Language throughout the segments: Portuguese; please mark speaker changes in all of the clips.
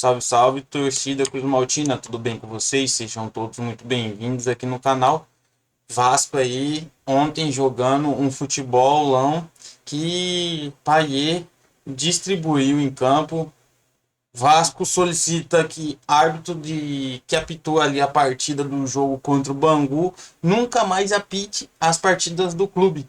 Speaker 1: Salve, salve, torcida Cruz Maltina, tudo bem com vocês? Sejam todos muito bem-vindos aqui no canal. Vasco aí, ontem jogando um futebolão que Payet distribuiu em campo. Vasco solicita que árbitro que apitou ali a partida do jogo contra o Bangu nunca mais apite as partidas do clube.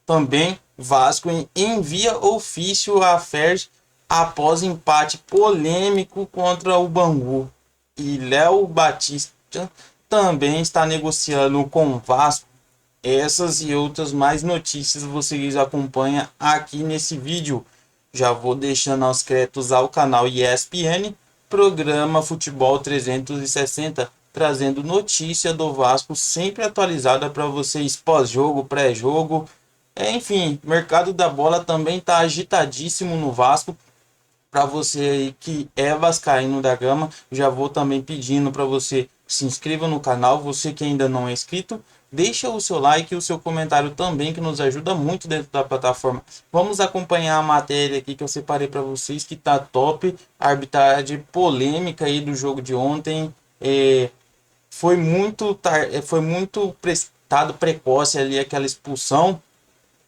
Speaker 1: Também Vasco envia ofício à FERJ após empate polêmico contra o Bangu. E Léo Batista também está negociando com o Vasco. Essas e outras mais notícias vocês acompanham aqui nesse vídeo. Já vou deixando aos créditos ao canal ESPN, programa Futebol 360, trazendo notícia do Vasco sempre atualizada para vocês pós-jogo, pré-jogo. Enfim, mercado da bola também está agitadíssimo no Vasco. Para você aí que é vascaíno da Gama, já vou também pedindo para você se inscreva no canal. Você que ainda não é inscrito, deixa o seu like e o seu comentário também, que nos ajuda muito dentro da plataforma. Vamos acompanhar a matéria aqui que eu separei para vocês, que tá top. A arbitragem polêmica aí do jogo de ontem. Foi muito prestado precoce ali aquela expulsão.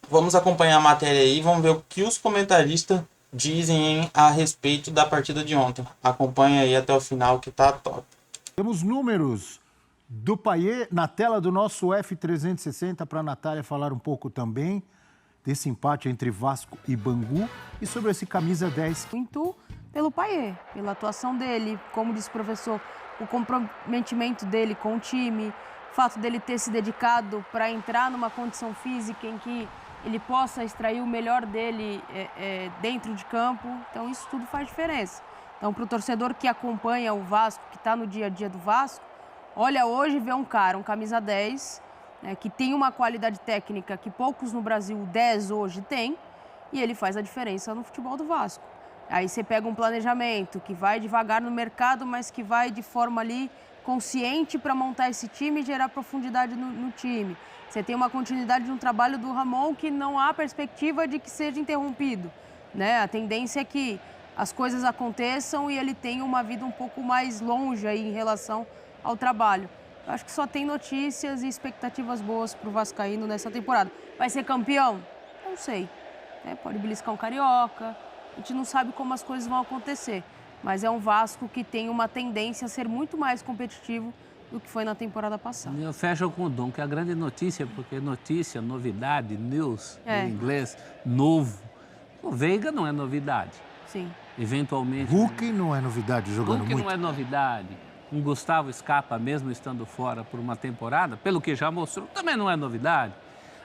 Speaker 1: Vamos acompanhar a matéria aí, vamos ver o que os comentaristas dizem a respeito da partida de ontem. Acompanha aí até o final que tá top.
Speaker 2: Temos números do Payet na tela do nosso F360 para a Natália falar um pouco também desse empate entre Vasco e Bangu e sobre esse camisa 10.
Speaker 3: Muito pelo Payet, pela atuação dele, como disse o professor, o comprometimento dele com o time, o fato dele ter se dedicado para entrar numa condição física em que ele possa extrair o melhor dele dentro de campo. Então isso tudo faz diferença. Então, para o torcedor que acompanha o Vasco, que está no dia a dia do Vasco, olha hoje vê um cara, um camisa 10, que tem uma qualidade técnica que poucos no Brasil, 10 hoje, tem, e ele faz a diferença no futebol do Vasco. Aí você pega um planejamento que vai devagar no mercado, mas que vai de forma ali consciente para montar esse time e gerar profundidade no time. Você tem uma continuidade de um trabalho do Ramon que não há perspectiva de que seja interrompido, né? A tendência é que as coisas aconteçam e ele tenha uma vida um pouco mais longe aí em relação ao trabalho. Eu acho que só tem notícias e expectativas boas para o vascaíno nessa temporada. Vai ser campeão? Não sei. Pode beliscar um carioca. A gente não sabe como as coisas vão acontecer. Mas é um Vasco que tem uma tendência a ser muito mais competitivo do que foi na temporada passada.
Speaker 4: Eu fecho com o Dom, que é a grande notícia, porque notícia, novidade, news, em inglês, novo. O Veiga não é novidade.
Speaker 3: Sim.
Speaker 4: Eventualmente...
Speaker 2: Hulk não é novidade, jogando
Speaker 4: Hulk
Speaker 2: muito.
Speaker 4: não é novidade. Um Gustavo Scarpa, mesmo estando fora por uma temporada, pelo que já mostrou, também não é novidade.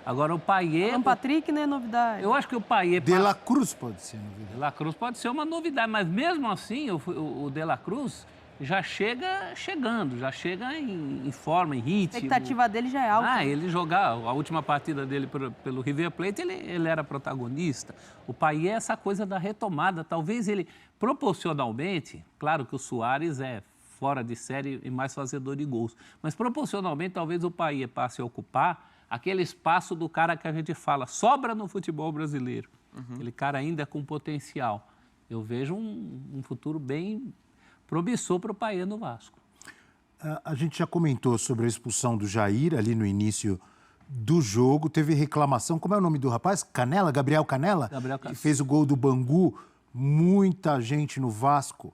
Speaker 4: Agora o Payet...
Speaker 3: Alan Patrick não é novidade.
Speaker 4: Eu acho que o Payet...
Speaker 2: De La Cruz pode ser novidade.
Speaker 4: De La Cruz pode ser uma novidade, mas mesmo assim o De La Cruz já chega chegando, já chega em forma, em ritmo.
Speaker 3: A expectativa dele já é alta.
Speaker 4: Ele jogar, a última partida dele pelo River Plate, ele era protagonista. O Payet é essa coisa da retomada, talvez ele proporcionalmente, claro que o Suárez é fora de série e mais fazedor de gols, mas proporcionalmente talvez o Payet passe a ocupar aquele espaço do cara que a gente fala, sobra no futebol brasileiro. Aquele cara ainda com potencial. Eu vejo um futuro bem promissor para o Payet no Vasco.
Speaker 2: A gente já comentou sobre a expulsão do Jair ali no início do jogo. Teve reclamação. Como é o nome do rapaz? Canela? Gabriel Canela?
Speaker 4: Gabriel Canela.
Speaker 2: Que fez o gol do Bangu. Muita gente no Vasco,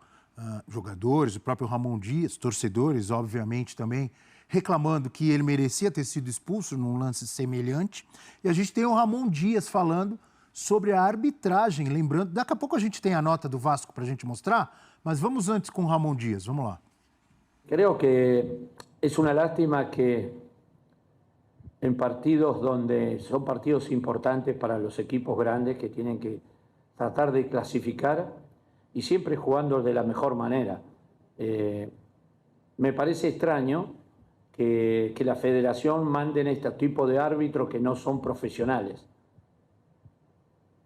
Speaker 2: jogadores, o próprio Ramon Dias, torcedores, obviamente, também, reclamando que ele merecia ter sido expulso num lance semelhante. E a gente tem o Ramon Dias falando sobre a arbitragem. Lembrando, daqui a pouco a gente tem a nota do Vasco para a gente mostrar, mas vamos antes com o Ramon Dias. Vamos lá.
Speaker 5: Creo que es una lástima que en partidos donde son partidos importantes para los equipos grandes que tienen que tratar de clasificar y siempre jugando de la mejor manera. Me parece extraño que la federación manden este tipo de árbitros que no son profesionales.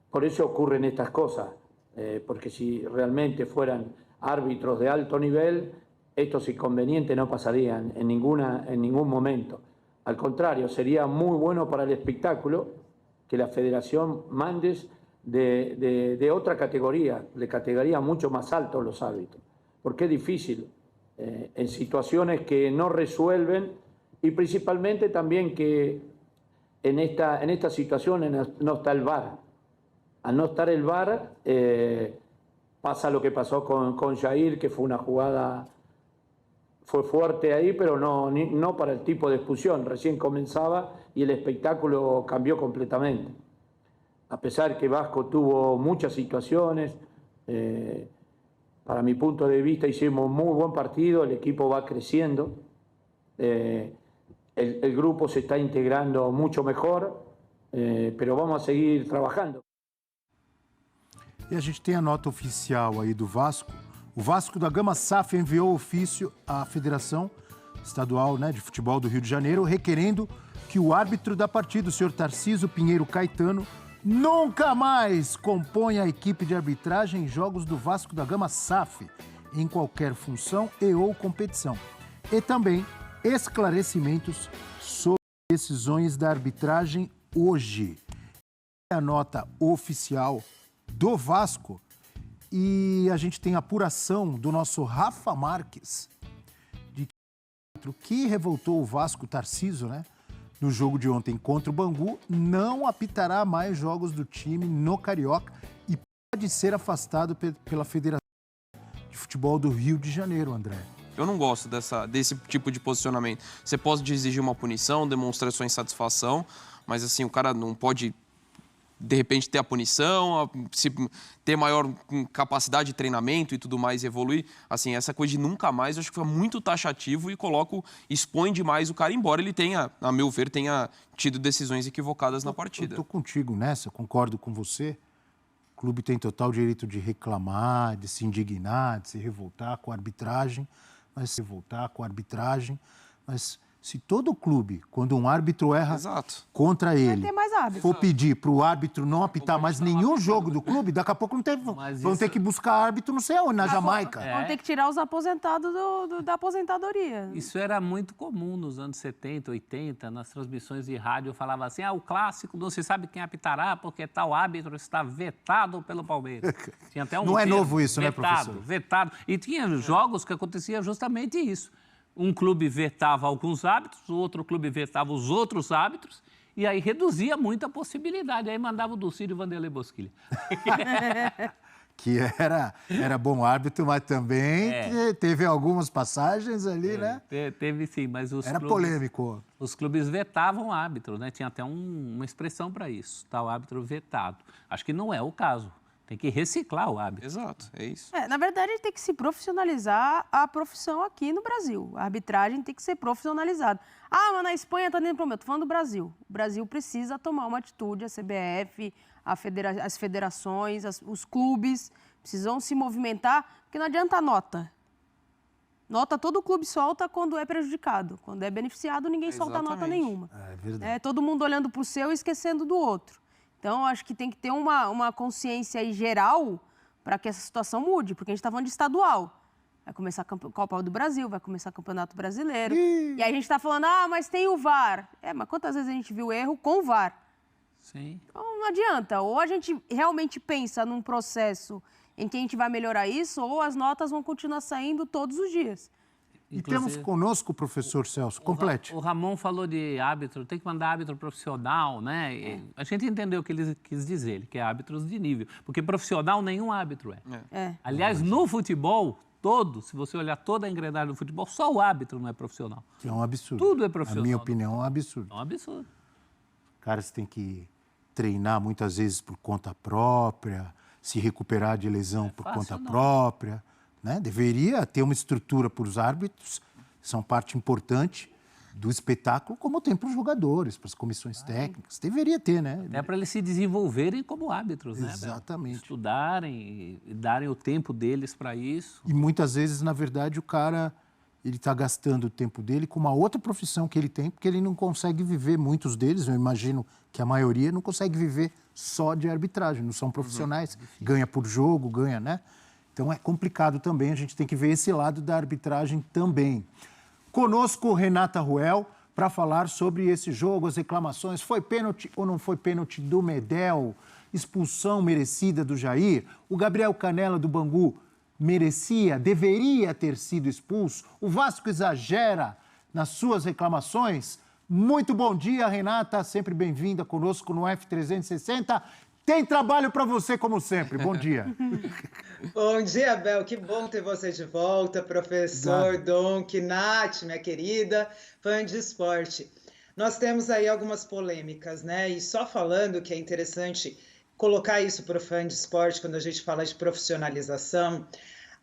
Speaker 5: Por eso ocurren estas cosas, porque si realmente fueran árbitros de alto nivel, estos inconvenientes no pasarían en ningún momento. Al contrario, sería muy bueno para el espectáculo que la federación mande de otra categoría, de categoría mucho más alto los árbitros. porque es difícil en situaciones que no resuelven y principalmente también que en esta situación no está el VAR. Al no estar el VAR, pasa lo que pasó con Jair, que fue una jugada, fue fuerte ahí, pero no para el tipo de expulsión. Recién comenzaba y el espectáculo cambió completamente. A pesar que Vasco tuvo muchas situaciones, para mi punto de vista hicimos muy buen partido, el equipo va creciendo, el grupo se está integrando mucho mejor, pero vamos a seguir trabajando.
Speaker 2: E a gente tem a nota oficial aí do Vasco. O Vasco da Gama SAF enviou ofício à Federação Estadual, né, de Futebol do Rio de Janeiro, requerendo que o árbitro da partida, o senhor Tarcísio Pinheiro Caetano, nunca mais componha a equipe de arbitragem em jogos do Vasco da Gama SAF, em qualquer função e ou competição. E também esclarecimentos sobre decisões da arbitragem hoje. É a nota oficial do Vasco e a gente tem a apuração do nosso Rafa Marques, que revoltou o Vasco, Tarcísio, né? No jogo de ontem contra o Bangu, não apitará mais jogos do time no Carioca e pode ser afastado pela Federação de Futebol do Rio de Janeiro, André.
Speaker 6: Eu não gosto desse tipo de posicionamento. Você pode exigir uma punição, demonstrar sua insatisfação, mas assim, o cara não pode, de repente, ter a punição, ter maior capacidade de treinamento e tudo mais, evoluir. Assim, essa coisa de nunca mais, eu acho que foi muito taxativo e expõe demais o cara, embora ele tenha, a meu ver, tenha tido decisões equivocadas na partida.
Speaker 2: Eu tô contigo nessa, concordo com você. O clube tem total direito de reclamar, de se indignar, de se revoltar com a arbitragem, mas se todo clube, quando um árbitro erra contra ele, for pedir para o árbitro não apitar mais nenhum jogo do clube, daqui a pouco vão ter que buscar árbitro não sei onde, na Jamaica.
Speaker 3: Vão ter que tirar os aposentados da aposentadoria.
Speaker 4: Isso era muito comum nos anos 70, 80, nas transmissões de rádio. Eu falava assim, o clássico, não se sabe quem apitará porque tal árbitro está vetado pelo Palmeiras. Tinha até
Speaker 2: não é novo isso,
Speaker 4: vetado,
Speaker 2: né, professor?
Speaker 4: Vetado. E tinha jogos que acontecia justamente isso. Um clube vetava alguns árbitros, o outro clube vetava os outros árbitros, e aí reduzia muito a possibilidade. Aí mandava o Dulcídio Vanderlei Bosquilha.
Speaker 2: Que era bom árbitro, mas também teve algumas passagens ali, né?
Speaker 4: Teve sim, mas
Speaker 2: era polêmico.
Speaker 4: Os clubes vetavam árbitro, né? Tinha até uma expressão para isso, tal árbitro vetado. Acho que não é o caso. Tem que reciclar o árbitro.
Speaker 6: Exato, é isso.
Speaker 3: Na verdade, tem que se profissionalizar a profissão aqui no Brasil. A arbitragem tem que ser profissionalizada. Mas na Espanha está dando problema. Eu estou falando do Brasil. O Brasil precisa tomar uma atitude, a CBF, as federações, os clubes precisam se movimentar, porque não adianta nota. Nota todo clube solta quando é prejudicado. Quando é beneficiado, ninguém solta nota nenhuma.
Speaker 2: É verdade.
Speaker 3: Todo mundo olhando para o seu e esquecendo do outro. Então, acho que tem que ter uma consciência aí geral para que essa situação mude, porque a gente está falando de estadual. Vai começar a Copa do Brasil, vai começar o Campeonato Brasileiro. E aí a gente está falando, mas tem o VAR. Mas quantas vezes a gente viu erro com o VAR?
Speaker 4: Sim.
Speaker 3: Então, não adianta. Ou a gente realmente pensa num processo em que a gente vai melhorar isso, ou as notas vão continuar saindo todos os dias.
Speaker 2: E temos conosco o professor Celso, complete.
Speaker 4: O Ramon falou de árbitro, tem que mandar árbitro profissional, né? A gente entendeu o que ele quis dizer, ele quer árbitros de nível, porque profissional nenhum árbitro é. Aliás, no futebol todo, se você olhar toda a engrenagem do futebol, só o árbitro não é profissional.
Speaker 2: Que é um absurdo.
Speaker 4: Tudo é profissional.
Speaker 2: Na minha opinião, é um absurdo.
Speaker 4: É um absurdo.
Speaker 2: Caras têm que treinar muitas vezes por conta própria, se recuperar de lesão por conta própria. Né? Deveria ter uma estrutura para os árbitros, são parte importante do espetáculo, como tem para os jogadores, para as comissões técnicas. Deveria ter, né?
Speaker 4: É para eles se desenvolverem como árbitros, né?
Speaker 2: Exatamente.
Speaker 4: Estudarem e darem o tempo deles para isso.
Speaker 2: E muitas vezes, na verdade, o cara ele está gastando o tempo dele com uma outra profissão que ele tem, porque ele não consegue viver, muitos deles, eu imagino que a maioria não consegue viver só de arbitragem, não são profissionais, ganha por jogo, ganha, né? Então é complicado também, a gente tem que ver esse lado da arbitragem também. Conosco, Renata Ruel, para falar sobre esse jogo, as reclamações. Foi pênalti ou não foi pênalti do Medel? Expulsão merecida do Jair? O Gabriel Canella do Bangu merecia, deveria ter sido expulso? O Vasco exagera nas suas reclamações? Muito bom dia, Renata, sempre bem-vinda conosco no F360. Tem trabalho para você, como sempre. Bom dia.
Speaker 7: Bom dia, Bel. Que bom ter você de volta, professor Donk, Nath, minha querida, fã de esporte. Nós temos aí algumas polêmicas, né? E só falando que é interessante colocar isso para o fã de esporte, quando a gente fala de profissionalização,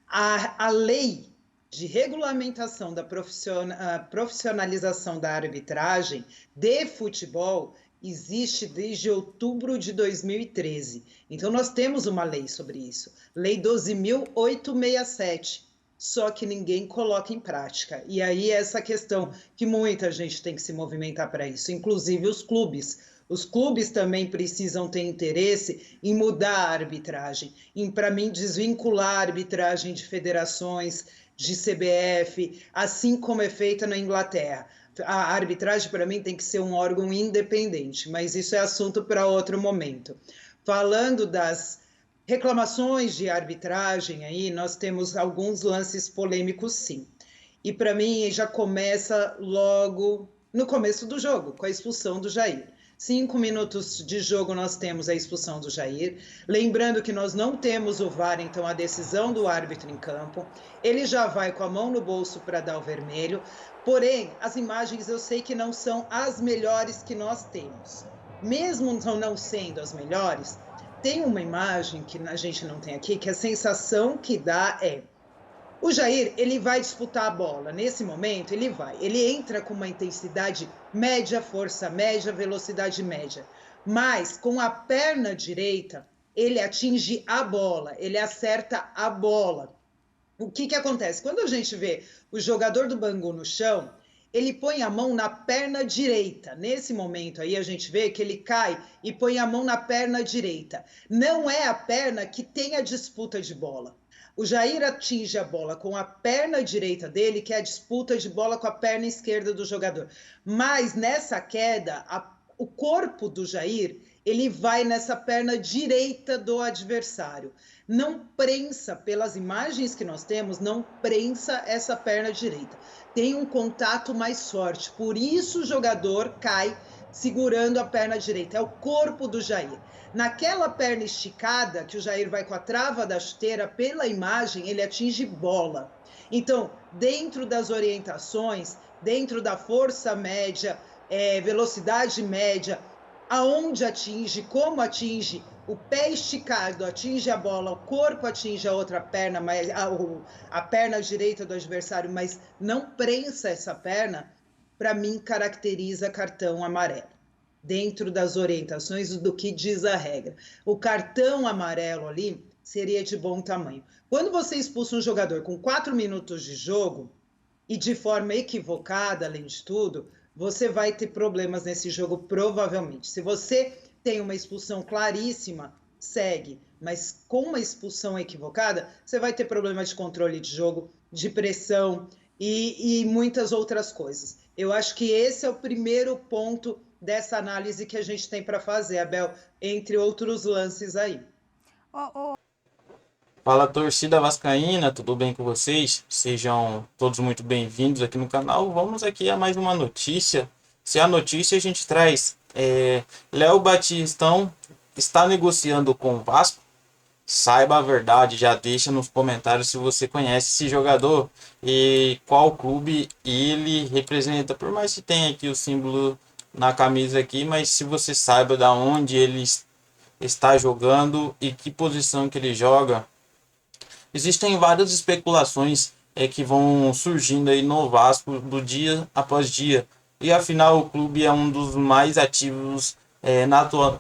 Speaker 7: a lei de regulamentação da profissionalização da arbitragem de futebol existe desde outubro de 2013. Então, nós temos uma lei sobre isso, Lei 12.867, só que ninguém coloca em prática. E aí, essa questão que muita gente tem que se movimentar para isso, inclusive os clubes. Os clubes também precisam ter interesse em mudar a arbitragem, em, para mim, desvincular a arbitragem de federações, de CBF, assim como é feita na Inglaterra. A arbitragem, para mim, tem que ser um órgão independente, mas isso é assunto para outro momento. Falando das reclamações de arbitragem, aí nós temos alguns lances polêmicos, sim. E, para mim, já começa logo no começo do jogo, com a expulsão do Jair. 5 minutos de jogo nós temos a expulsão do Jair. Lembrando que nós não temos o VAR, então a decisão do árbitro em campo. Ele já vai com a mão no bolso para dar o vermelho. Porém, as imagens eu sei que não são as melhores que nós temos. Mesmo não sendo as melhores, tem uma imagem que a gente não tem aqui, que a sensação que dá é: o Jair, ele vai disputar a bola. Nesse momento, ele entra com uma intensidade média, força média, velocidade média. Mas, com a perna direita, ele atinge a bola, ele acerta a bola. O que acontece? Quando a gente vê o jogador do Bangu no chão, ele põe a mão na perna direita. Nesse momento aí, a gente vê que ele cai e põe a mão na perna direita. Não é a perna que tem a disputa de bola. O Jair atinge a bola com a perna direita dele, que é a disputa de bola com a perna esquerda do jogador. Mas nessa queda, o corpo do Jair, ele vai nessa perna direita do adversário. Não prensa, pelas imagens que nós temos, não prensa essa perna direita. Tem um contato mais forte, por isso o jogador cai segurando a perna direita. É o corpo do Jair. Naquela perna esticada, que o Jair vai com a trava da chuteira, pela imagem, ele atinge bola. Então, dentro das orientações, dentro da força média, velocidade média, aonde atinge, como atinge, o pé esticado atinge a bola, o corpo atinge a outra perna, mas a perna direita do adversário, mas não prensa essa perna, para mim caracteriza cartão amarelo. Dentro das orientações do que diz a regra. O cartão amarelo ali seria de bom tamanho. Quando você expulsa um jogador com 4 minutos de jogo e de forma equivocada, além de tudo, você vai ter problemas nesse jogo provavelmente. Se você tem uma expulsão claríssima, segue. Mas com uma expulsão equivocada, você vai ter problema de controle de jogo, de pressão e muitas outras coisas. Eu acho que esse é o primeiro ponto dessa análise que a gente tem para fazer, Abel, entre outros lances aí.
Speaker 1: Fala, torcida vascaína, tudo bem com vocês? Sejam todos muito bem-vindos aqui no canal. Vamos aqui a mais uma notícia. Se a notícia a gente traz, Léo Batistão está negociando com o Vasco. Saiba a verdade, já deixa nos comentários se você conhece esse jogador e qual clube ele representa. Por mais que tenha aqui o símbolo na camisa aqui, mas se você saiba da onde ele está jogando e que posição que ele joga. Existem várias especulações que vão surgindo aí no Vasco do dia após dia. E afinal o clube é um dos mais ativos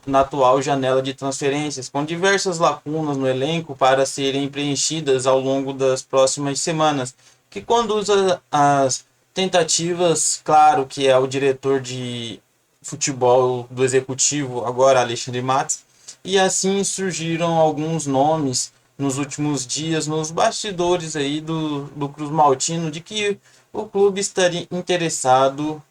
Speaker 1: na atual janela de transferências, com diversas lacunas no elenco para serem preenchidas ao longo das próximas semanas, que conduz às tentativas, claro que é o diretor de futebol do executivo, agora Alexandre Matos, e assim surgiram alguns nomes nos últimos dias, nos bastidores aí do Cruz Maltino, de que o clube estaria interessado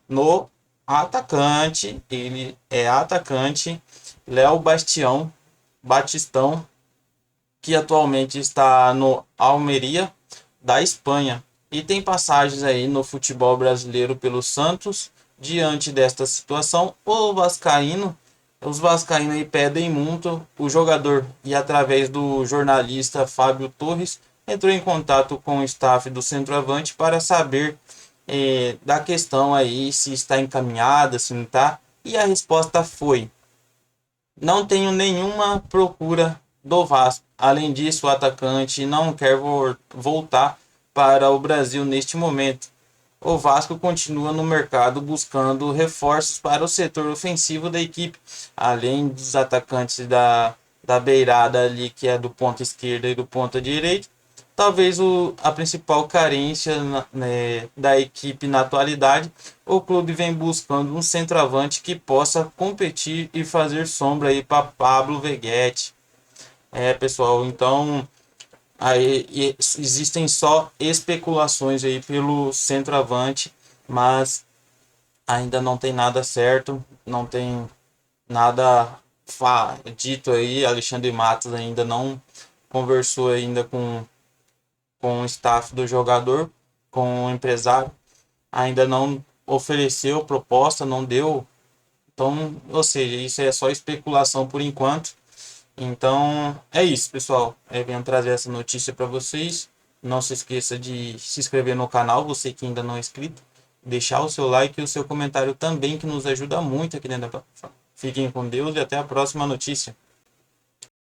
Speaker 1: no atacante, ele é atacante, Léo Batistão, que atualmente está no Almeria da Espanha e tem passagens aí no futebol brasileiro pelo Santos. Diante desta situação, os vascaínos aí pedem multa. O jogador, e através do jornalista Fábio Torres, entrou em contato com o staff do centroavante para saber da questão aí, se está encaminhada, se não está. E a resposta foi: não tenho nenhuma procura do Vasco. Além disso, o atacante não quer voltar para o Brasil neste momento. O Vasco continua no mercado buscando reforços para o setor ofensivo da equipe, além dos atacantes da beirada ali, que é do ponta esquerda e do ponta direita. Talvez a principal carência da equipe na atualidade, o clube vem buscando um centroavante que possa competir e fazer sombra aí para Pablo Veguete. Pessoal, então aí existem só especulações aí pelo centroavante, mas ainda não tem nada certo, não tem nada dito aí. Alexandre Matos ainda não conversou ainda com o staff do jogador, com o empresário, ainda não ofereceu proposta, não deu. Então, ou seja, isso é só especulação por enquanto. Então, é isso, pessoal. Venho trazer essa notícia para vocês. Não se esqueça de se inscrever no canal, você que ainda não é inscrito. Deixar o seu like e o seu comentário também, que nos ajuda muito aqui dentro da plataforma. Fiquem com Deus e até a próxima notícia.